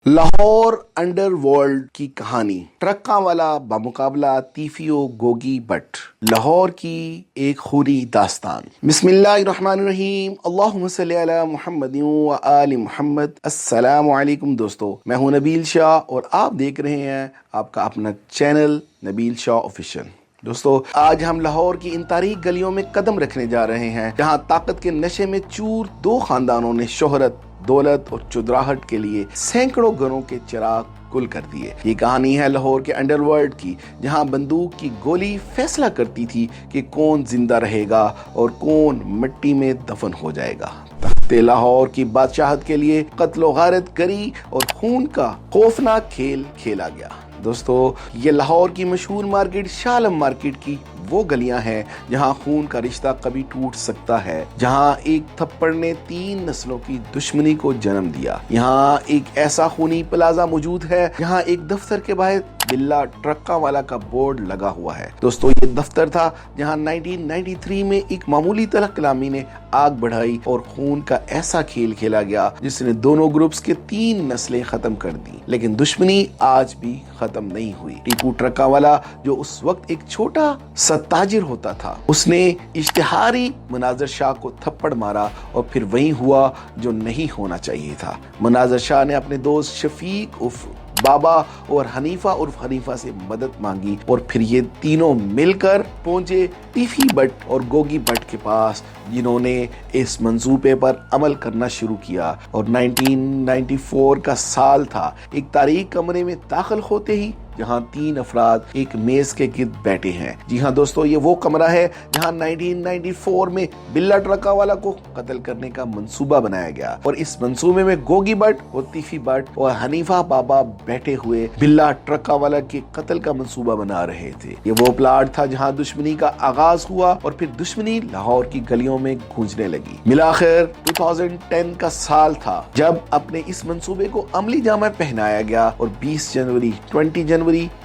Lahore underworld की कहानी। ट्रक्का वाला बामुकाबला तीफियो गोगी बट। लाहौर की एक खूनी दास्तान। बिस्मिल्लाहिर्रहमानिर्रहीम। अल्लाहुम्मा सल्ली अला मुहम्मदिन व आलि मुहम्मद। अस्सलामु अलैकुम दोस्तों, मैं हूं नबील शाह और आप देख रहे हैं आपका अपना चैनल नबील शाह ऑफिशियल। दोस्तों, आज हम लाहौर की इन तारीख गलियों में कदम रखने जा रहे हैं जहां ताकत के नशे में चूर दो खानदानों ने शोहरत, दौलत और चुदराहट के लिए सैकड़ों घरों के चिराग गुल कर दिए। ये कहानी है लाहौर के अंडरवर्ल्ड की, जहां बंदूक की गोली फैसला करती थी कि कौन जिंदा रहेगा और कौन मिट्टी में दफन हो जाएगा। तख्ते लाहौर की बादशाहत के लिए कत्ल गारत गरी और खून का खौफनाक खेल खेला गया। दोस्तों, ये लाहौर की मशहूर मार्केट शाह आलम मार्केट की वो गलियां हैं जहां खून का रिश्ता कभी टूट सकता है, जहां एक थप्पड़ ने 3 नस्लों की दुश्मनी को जन्म दिया। यहाँ एक ऐसा खूनी प्लाजा मौजूद है जहां एक दफ्तर के बाहर बिल्ला ट्रक्का वाला का बोर्ड लगा हुआ है। दोस्तों, ये दफ्तर था जहां 1993 में एक मामूली तलख कलामी ने आग बढ़ाई और खून का ऐसा खेल खेला गया जिसने दोनों ग्रुप्स के 3 नस्लें खत्म कर दी। लेकिन दुश्मनी आज भी खत्म नहीं हुई। टीपू ट्रक्का वाला, जो उस वक्त एक छोटा सा ताजिर होता था, उसने इश्तिहारी मुनाजर शाह को थप्पड़ मारा और फिर वही हुआ जो नहीं होना चाहिए था। मुनाजर शाह ने अपने दोस्त शफीक उर्फ बाबा और हनीफा उर्फ हनीफा से मदद मांगी और फिर ये तीनों मिलकर पहुंचे टीफी बट और गोगी बट के पास, जिन्होंने इस मंसूबे पर अमल करना शुरू किया। और 1994 का साल था। एक तारीख कमरे में दाखिल होते ही जहां 3 अफराद एक मेज के गिर्द बैठे हैं। जी हाँ दोस्तों, ये वो कमरा है जहां 1994 में बिल्ला ट्रक्का वाला को कत्ल करने का मंसूबा बनाया गया और इस मंसूबे में गोगी बट और तीफी बट और हनीफा बाबा बैठे हुए बिल्ला ट्रक्का वाला के कत्ल का मंसूबा बना रहे थे। ये वो प्लाट था जहां दुश्मनी का आगाज हुआ और फिर दुश्मनी लाहौर की गलियों में गूंजने लगी। मिलाकर 2010 का साल था जब अपने इस मंसूबे को अमली जामा पहनाया गया और 20 जनवरी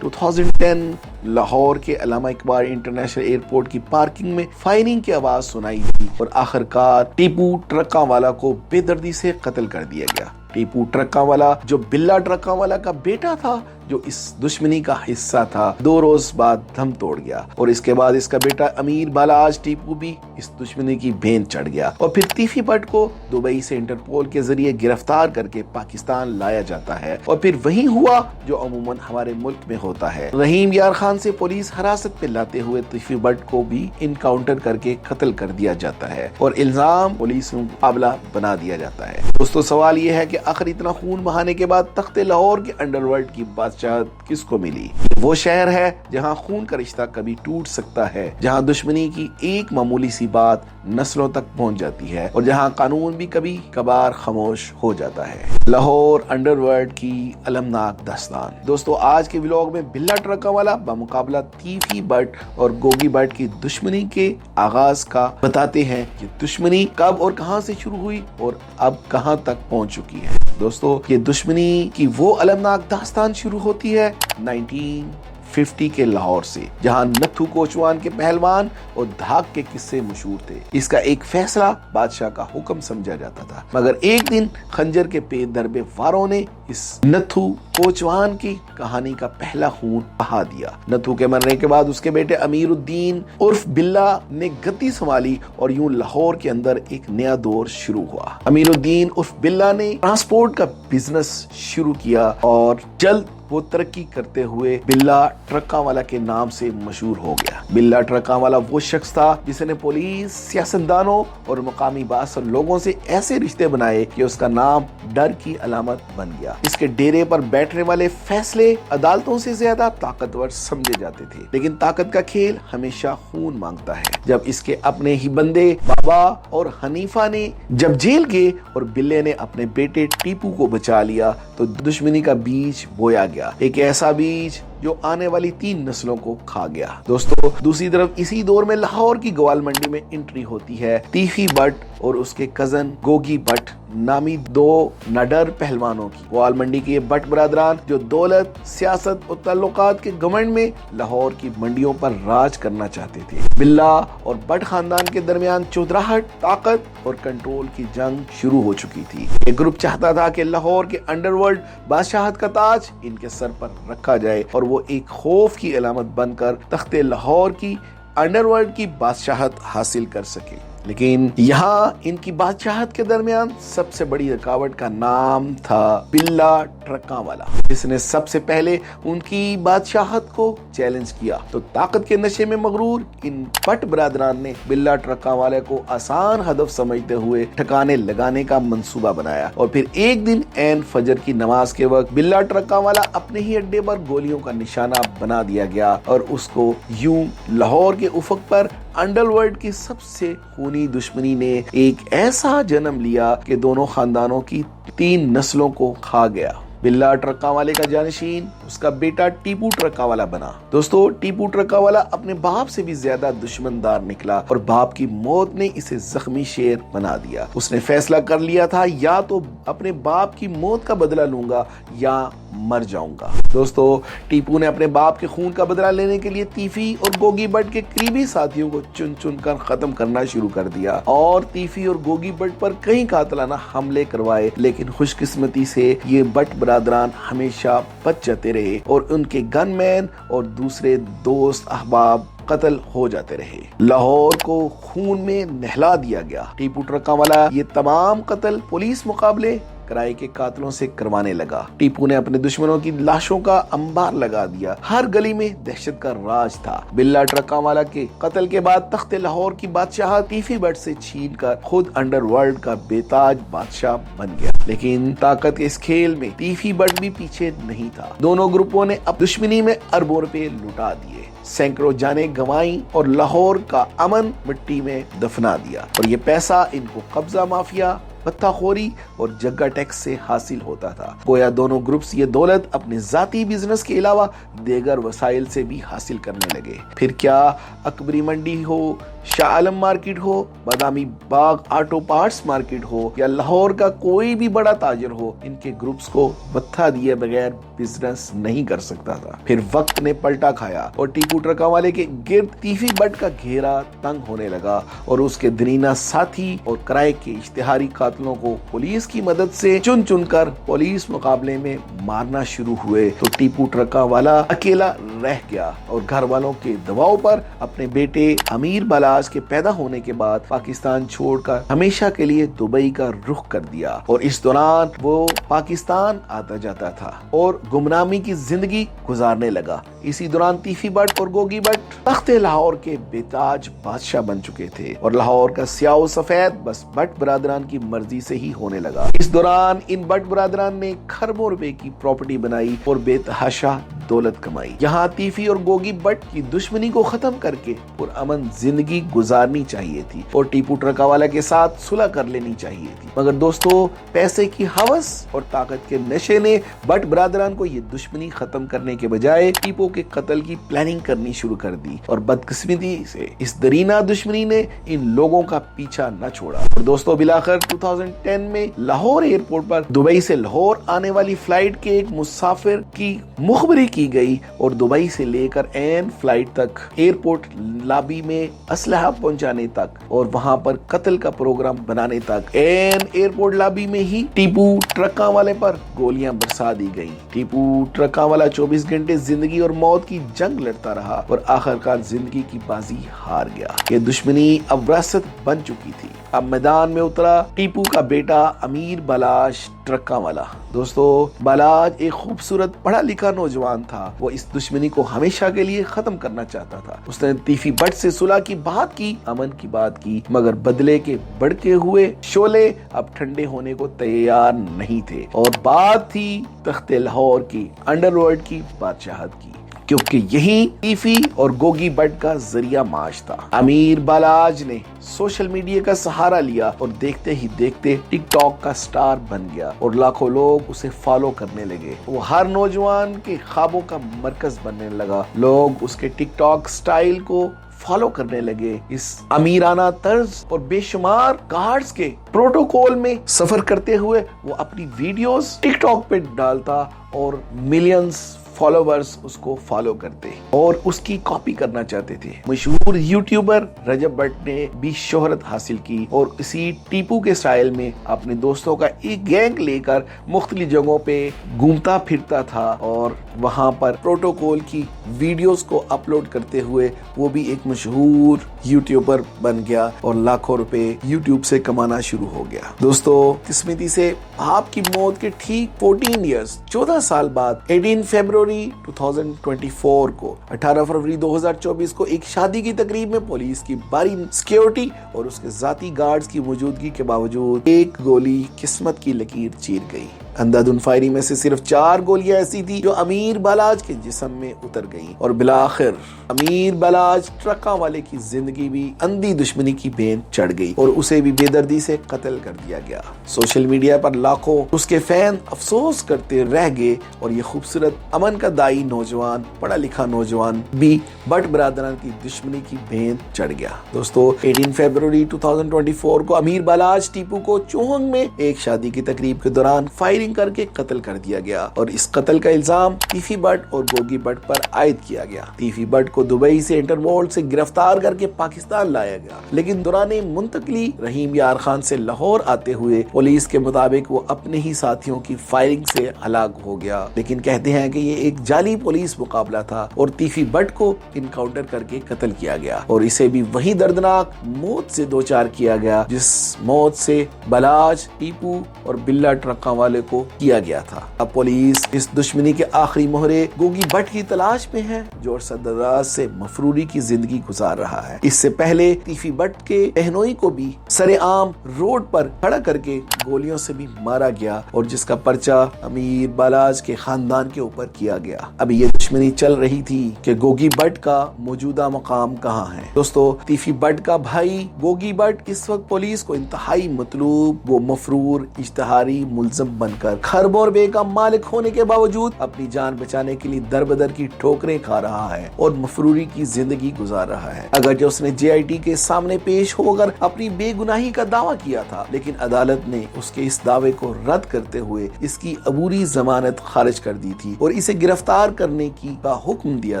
2010 लाहौर के अल्लामा इकबाल इंटरनेशनल एयरपोर्ट की पार्किंग में फायरिंग की आवाज सुनाई दी और आखिरकार टीपू ट्रक्का वाला को बेदर्दी से कत्ल कर दिया गया। टीपू ट्रक्का वाला, जो बिल्ला ट्रक्का वाला का बेटा था, जो इस दुश्मनी का हिस्सा था, 2 रोज बाद दम तोड़ गया और इसके बाद इसका बेटा अमीर बालाज टीपू भी इस दुश्मनी की भेंट चढ़ गया और फिर तीफी बट को दुबई से इंटरपोल के जरिए गिरफ्तार करके पाकिस्तान लाया जाता है और फिर वही हुआ जो अमूमन हमारे मुल्क में होता है। रहीम यार खान से पुलिस हिरासत में लाते हुए तीफी बट को भी इनकाउंटर करके कत्ल कर दिया जाता है और इल्जाम पुलिस मुकाबला बना दिया जाता है। दोस्तों, सवाल ये है कि आखिर इतना खून बहाने के बाद तख्ते लाहौर के अंडरवर्ल्ड की बादशाहत किसको मिली? वो शहर है जहां खून का रिश्ता कभी टूट सकता है, जहां दुश्मनी की एक मामूली सी बात नस्लों तक पहुंच जाती है और जहां कानून भी कभी कभार खामोश हो जाता है। लाहौर अंडरवर्ल्ड की अलमनाक दास्तान। दोस्तों, आज के व्लॉग में बिल्ला ट्रक्का वाला बामुकाबला तीफी बट और गोगी बट की दुश्मनी के आगाज का बताते हैं कि दुश्मनी कब और कहां से शुरू हुई और अब कहां तक पहुंच चुकी है। दोस्तों, ये दुश्मनी की वो अलमनाक दास्तान शुरू होती है 1950 के लाहौर से, जहां नत्थू कोचवान के पहलवान और धाक के किस्से मशहूर थे। इसका एक फैसला बादशाह का हुक्म समझा जाता था, मगर एक दिन खंजर के पेट दरबे वारों ने इस नत्थू कोचवान की कहानी का पहला खून बहा दिया। नत्थू के मरने के बाद उसके बेटे अमीरुद्दीन उर्फ बिल्ला ने गद्दी संभाली और यूं लाहौर के अंदर एक नया दौर शुरू हुआ। अमीरुद्दीन उर्फ बिल्ला ने ट्रांसपोर्ट का बिजनेस शुरू किया और जल्द वो तरक्की करते हुए बिल्ला ट्रक्का वाला के नाम से मशहूर हो गया। बिल्ला ट्रक्का वाला वो शख्स था जिसने पुलिस, सियासतदानों और मकामी बादशाह लोगों से ऐसे रिश्ते बनाए कि उसका नाम डर की अलामत बन गया। इसके डेरे पर बैठने वाले फैसले अदालतों से ज्यादा ताकतवर समझे जाते थे, लेकिन ताकत का खेल हमेशा खून मांगता है। जब इसके अपने ही बंदे बाबा और हनीफा ने जब जेल गए और बिल्ले ने अपने बेटे टीपू को बचा लिया तो दुश्मनी का बीज बोया गया। एक ऐसा बीज जो आने वाली 3 नस्लों को खा गया। दोस्तों दूसरी तरफ इसी दौर में लाहौर की ग्वाल मंडी में एंट्री होती है तीफी बट और उसके कजन गोगी बट नामी 2 नडर पहलवानों की। ग्वाल मंडी के ये बट बरादरान जो दौलत, सियासत और ताल्लुकात के घमंड में लाहौर की मंडियों पर राज करना चाहते थे। बिल्ला और बट खानदान के दरमियान चौधराहट, ताकत और कंट्रोल की जंग शुरू हो चुकी थी। एक ग्रुप चाहता था कि लाहौर के अंडरवर्ल्ड बादशाहत का ताज इनके सर पर रखा जाए और वो एक खौफ की अलामत बनकर तख्ते लाहौर की अंडरवर्ल्ड की बादशाहत हासिल कर सके। लेकिन यहाँ इनकी बादशाहत के दरमियान सबसे बड़ी रुकावट का नाम था बिल्ला ट्रकावाला, जिसने सबसे पहले उनकी बादशाहत को चैलेंज किया। तो ताकत के नशे में मगरूर इन बट बरादरान ने बिल्ला ट्रकावाले को आसान हदफ समझते हुए ठिकाने लगाने का मंसूबा बनाया और फिर एक दिन ऐन फजर की नमाज के वक्त बिल्ला ट्रकावाला अपने ही अड्डे पर गोलियों का निशाना बना दिया गया और उसको यूं लाहौर के उफक पर अंडरवर्ल्ड की सबसे खूनी दुश्मनी ने एक ऐसा जन्म लिया कि दोनों खानदानों की 3 नस्लों को खा गया। बिल्ला ट्रकावाले का जानशीन उसका बेटा टीपू ट्रकावाला बना। दोस्तों टीपू ट्रकावाला अपने बाप से भी ज्यादा दुश्मनदार निकला और बाप की मौत ने इसे जख्मी शेर बना दिया। उसने फैसला कर लिया था या तो अपने बाप की मौत का बदला लूंगा या मर जाऊंगा। दोस्तों टीपू ने अपने बाप के खून का बदला लेने के लिए तीफी और गोगी बट के करीबी साथियों को चुन चुन कर खत्म करना शुरू कर दिया और तीफी और गोगी बट पर कई कातलाना हमले करवाए। लेकिन खुशकिस्मती से ये बट बरादरान हमेशा बच जाते रहे और उनके गनमैन और दूसरे दोस्त अहबाब कत्ल हो जाते रहे। लाहौर को खून में नहला दिया गया। टीपू ट्रकावाला ये तमाम कत्ल पुलिस मुकाबले किराए के कातलों से करवाने लगा। टीपू ने अपने दुश्मनों की लाशों का अंबार लगा दिया। हर गली में दहशत का राज था। बिल्ला ट्रकावाला के कत्ल के बाद तख्ते लाहौर की बादशाह तीफी बट से छीनकर खुद अंडरवर्ल्ड का बेताज बादशाह बन गया। लेकिन ताकत के इस खेल में तीफी बट भी पीछे नहीं था। दोनों ग्रुपों ने अब दुश्मनी में अरबों रुपए लुटा दिए, सैकड़ों जाने गंवाई और लाहौर का अमन मिट्टी में दफना दिया। और ये पैसा इनको कब्जा माफिया, पत्ताखोरी और जग्गा टैक्स से हासिल होता था। गोया दोनों ग्रुप्स ये दौलत अपने जाती बिजनेस के अलावा देगर वसाइल से भी हासिल करने लगे। फिर क्या अकबरी मंडी हो, शाह आलम मार्केट हो, Badami Bagh auto parts market हो या लाहौर का कोई भी बड़ा ताजर हो, इनके ग्रुप्स को बत्था दिए बगैर बिजनेस नहीं कर सकता था। फिर वक्त ने पलटा खाया और टीपू ट्रकावाले के गिर्द तीफी बट का घेरा तंग होने लगा और उसके दरीना साथी और किराए के इश्तिहारी कातलों को पुलिस की मदद से चुन चुन कर पुलिस मुकाबले में मारना शुरू हुए। तो टीपू ट्रकावाला अकेला रह गया और घर वालों के दबाव पर अपने बेटे अमीर बलाज के पैदा होने के बाद पाकिस्तान छोड़कर हमेशा के लिए दुबई का रुख कर दिया। और इस दौरान वो पाकिस्तान आता जाता था और गुमनामी की जिंदगी गुजारने लगा। इसी दौरान तीफी बट और गोगी बट तख्ते लाहौर के बेताज बादशाह बन चुके थे और लाहौर का स्याह सफेद बस बट बरादरान की मर्जी से ही होने लगा। इस दौरान इन बट बरादरान ने खरबों रुपए की प्रॉपर्टी बनाई और बेतहाशा दौलत कमाई। यहाँ तीफी और गोगी बट की दुश्मनी को खत्म करके पुरअमन जिंदगी गुजारनी चाहिए थी और टीपू ट्रकावाला के साथ सुलह कर लेनी चाहिए थी। मगर दोस्तों पैसे की हवस और ताकत के नशे ने बट बरादरान को ये दुश्मनी खत्म करने के बजाय टीपू के कत्ल की प्लानिंग करनी शुरू कर दी और बदकिस्मती से इस दरीना दुश्मनी ने इन लोगों का पीछा न छोड़ा। और दोस्तों बिलाखिर 2010 में लाहौर एयरपोर्ट पर दुबई से लाहौर आने वाली फ्लाइट के एक मुसाफिर की मुखबरी की गई और दुबई से लेकर एन फ्लाइट तक, एयरपोर्ट लॉबी में असलहा पहुंचाने तक और वहां पर कत्ल का प्रोग्राम बनाने तक एन एयरपोर्ट लॉबी में ही टीपू ट्रकावाले पर गोलियां बरसा दी गई। टीपू ट्रकावाला 24 घंटे जिंदगी और मौत की जंग लड़ता रहा और आखिरकार जिंदगी की बाजी हार गया। ये दुश्मनी अब विरासत बन चुकी थी। अब मैदान में उतरा टीपू का बेटा अमीर बलाज ट्रकावाला। दोस्तों बलाज एक खूबसूरत पढ़ा लिखा नौजवान था। वो इस दुश्मनी को हमेशा के लिए खत्म करना चाहता था। उसने तीफी बट से सुलह की बात की, अमन की बात की, मगर बदले के भड़के हुए शोले अब ठंडे होने को तैयार नहीं थे और बात थी तख्ते लाहौर की, अंडरवर्ल्ड की बादशाहत की। کیونکہ یہی ٹیفی اور گوگی بٹ کا ذریعہ معاش تھا۔ امیر بالاج نے سوشل میڈیا کا سہارا لیا اور دیکھتے ہی دیکھتے ٹک ٹاک کا سٹار بن گیا اور لاکھوں لوگ اسے فالو کرنے لگے۔ وہ ہر نوجوان کے خوابوں کا مرکز بننے لگا۔ لوگ اس کے ٹک ٹاک سٹائل کو فالو کرنے لگے۔ اس امیرانہ طرز اور بے شمار گارڈز کے پروٹوکول میں سفر کرتے ہوئے وہ اپنی ویڈیوز ٹک ٹاک پہ ڈالتا اور ملینز فالوورز اس کو فالو کرتے اور اس کی کاپی کرنا چاہتے تھے۔ مشہور یوٹیوبر رجب بٹ نے بھی شہرت حاصل کی اور اسی ٹیپو کے سٹائل میں اپنے دوستوں کا ایک گینگ لے کر مختلف جگہوں پہ گھومتا پھرتا تھا اور وہاں پر پروٹوکول کی ویڈیوز کو اپلوڈ کرتے ہوئے وہ بھی ایک مشہور یوٹیوبر بن گیا اور لاکھوں روپے یوٹیوب سے کمانا شروع ہو گیا۔ دوستو، قسمتی سے آپ کی موت کے ٹھیک 14 سال بعد 18 فروری 2024 کو 18 فروری 2024 کو ایک شادی کی تقریب میں پولیس کی بھاری سیکیورٹی اور اس کے ذاتی گارڈز کی موجودگی کے باوجود ایک گولی قسمت کی لکیر چیر گئی۔ اندھادھند فائرنگ میں سے صرف 4 گولیاں ایسی تھی جو امیر بالاج کے جسم میں اتر گئیں اور بالآخر امیر بالاج ٹرکاں والے کی زندگی بھی اندھی دشمنی کی بین چڑھ گئی اور اسے بھی بے دردی سے قتل کر دیا گیا۔ سوشل میڈیا پر لاکھوں اس کے فین افسوس کرتے رہ گئے اور یہ خوبصورت امن کا دائی نوجوان، پڑھا لکھا نوجوان بھی بٹ برادران کی دشمنی کی بین چڑھ گیا۔ دوستو، 18 فروری 2024 کو امیر بالاج ٹیپو کو چوہنگ میں ایک شادی کی تقریب کے دوران فائرنگ کر کے قتل کر دیا گیا اور اس قتل کا الزام ٹیفی بٹ اور گوگی بٹ پر عائد کیا گیا۔ ٹیفی بٹ کو دبئی سے انٹرپول سے گرفتار کر کے پاکستان لایا گیا، لیکن دوران منتقلی رحیم یار خان سے لاہور آتے ہوئے پولیس کے مطابق وہ اپنے ہی ساتھیوں کی فائرنگ سے ہلاک ہو گیا، لیکن کہتے ہیں کہ یہ ایک جعلی پولیس مقابلہ تھا اور ٹیفی بٹ کو انکاؤنٹر کر کے قتل کیا گیا اور اسے بھی وہی دردناک موت سے دوچار کیا گیا جس موت سے بالاج، ٹیپو اور بلا ٹرکاں والے کو کیا گیا تھا۔ اب پولیس اس دشمنی کے آخری مہرے گوگی بٹ کی تلاش میں ہے جو سردراز سے مفروری کی زندگی گزار رہا ہے۔ اس سے پہلے ٹیفی بٹ کے بہنوئی کو بھی سر عام روڈ پر کھڑا کر کے گولیوں سے بھی مارا گیا اور جس کا پرچہ امیر بالاج کے خاندان کے اوپر کیا گیا۔ اب یہ دشمنی چل رہی تھی کہ گوگی بٹ کا موجودہ مقام کہاں ہے۔ دوستو، ٹیفی بٹ کا بھائی گوگی بٹ اس وقت پولیس کو انتہائی مطلوب و مفرور اشتہاری ملزم بن کر خربوں روپے کا مالک ہونے کے باوجود اپنی جان بچانے کے لیے در بدر کی ٹھوکریں کھا رہا ہے اور مفروری کی زندگی گزار رہا ہے۔ اگرچہ اس نے JIT کے سامنے پیش ہو کر اپنی بے گناہی کا دعویٰ کیا تھا، لیکن عدالت نے اس کے اس دعوے کو رد کرتے ہوئے اس کی عبوری ضمانت خارج کر دی تھی اور اسے گرفتار کرنے کی کا حکم دیا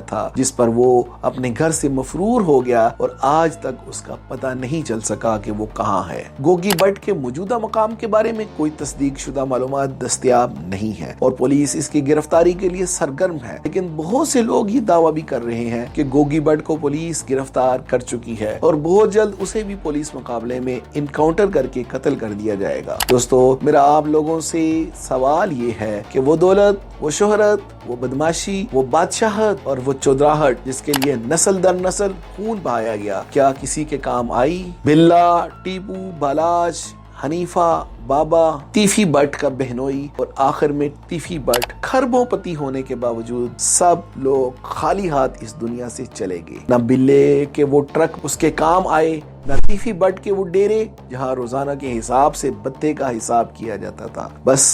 تھا، جس پر وہ اپنے گھر سے مفرور ہو گیا اور آج تک اس کا پتہ نہیں چل سکا کہ وہ کہاں ہے۔ گوگی بٹ کے موجودہ مقام کے بارے میں کوئی تصدیق شدہ معلومات دستیاب نہیں ہے اور پولیس اس کی گرفتاری کے لیے سرگرم ہے، لیکن بہت سے لوگ یہ دعویٰ بھی کر رہے ہیں کہ گوگی بٹ کو پولیس گرفتار کر چکی ہے اور بہت جلد اسے بھی پولیس مقابلے میں انکاؤنٹر کر کے قتل کر دیا جائے گا۔ دوستو، میرا آپ لوگوں سے سوال یہ ہے کہ وہ دولت، وہ شہرت، وہ بدماشی، وہ بادشاہت اور وہ چودراہٹ جس کے لیے نسل در نسل خون بہایا گیا، کیا کسی کے کام آئی؟ بلا، ٹیپو، بالاج، حنیفہ، بابا، ٹیفی بٹ کا بہنوئی اور آخر میں ٹیفی بٹ خربوں پتی ہونے کے باوجود سب لوگ خالی ہاتھ اس دنیا سے چلے گئے۔ نہ بلے کے وہ ٹرک اس کے کام آئے، نہ ٹیفی بٹ کے وہ ڈیرے جہاں روزانہ کے حساب سے بتے کا حساب کیا جاتا تھا۔ بس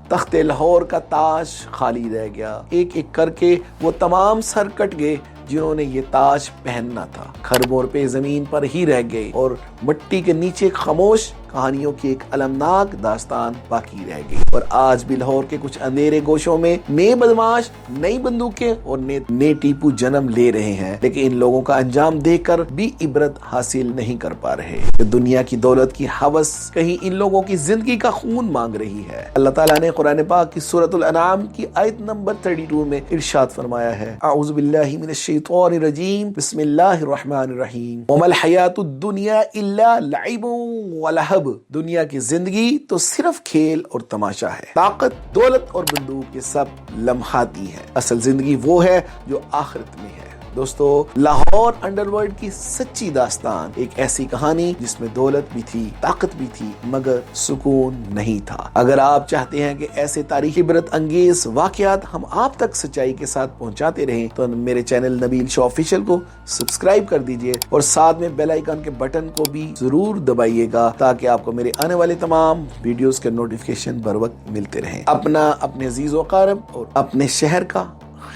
تخت لاہور کا تاج خالی رہ گیا۔ ایک ایک کر کے وہ تمام سر کٹ گئے جنہوں نے یہ تاج پہننا تھا، خربوں روپے زمین پر ہی رہ گئے اور مٹی کے نیچے خاموش کہانیوں کی ایک المناک داستان باقی رہ گئی۔ اور آج بھی لاہور کے کچھ اندھیرے گوشوں میں نئے بدماش، نئی بندوقیں اور نئے ٹیپو جنم لے رہے ہیں، لیکن ان لوگوں کا انجام دیکھ کر بھی عبرت حاصل نہیں کر پا رہے۔ دنیا کی دولت کی ہوس کہیں ان لوگوں کی زندگی کا خون مانگ رہی ہے۔ اللہ تعالیٰ نے قرآن پاک کی سورۃ الانعام کی آیت نمبر 32 میں ارشاد فرمایا ہے، اعوذ باللہ من الشیطان الرجیم، بسم اللہ الرحمن الرحیم، وما الحیاۃ الدنیا الا لعب ولہو، دنیا کی زندگی تو صرف کھیل اور تماشا ہے، طاقت، دولت اور بندوق یہ سب لمحاتی ہے، اصل زندگی وہ ہے جو آخرت میں ہے۔ دوستو، لاہور انڈرورلڈ کی سچی داستان، ایک ایسی کہانی جس میں دولت بھی تھی، طاقت بھی تھی، مگر سکون نہیں تھا۔ اگر آپ چاہتے ہیں کہ ایسے تاریخی عبرت انگیز واقعات ہم آپ تک سچائی کے ساتھ پہنچاتے رہیں تو میرے چینل نبیل شو آفیشل کو سبسکرائب کر دیجئے اور ساتھ میں بیل آئیکن کے بٹن کو بھی ضرور دبائیے گا تاکہ آپ کو میرے آنے والے تمام ویڈیوز کے نوٹیفیکیشن بر وقت ملتے رہیں۔ اپنے عزیز و اقارب اور اپنے شہر کا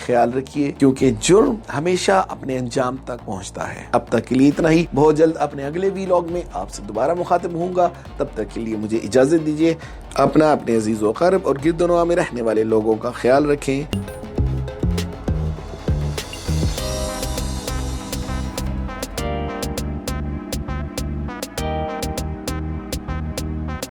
خیال رکھیے، کیونکہ جرم ہمیشہ اپنے انجام تک پہنچتا ہے۔ اب تک کے لیے اتنا ہی، بہت جلد اپنے اگلے ویلاگ میں آپ سے دوبارہ مخاطب ہوں گا، تب تک کے لیے مجھے اجازت دیجیے۔ اپنے عزیز و اقارب اور گرد و نواح میں رہنے والے لوگوں کا خیال رکھیں۔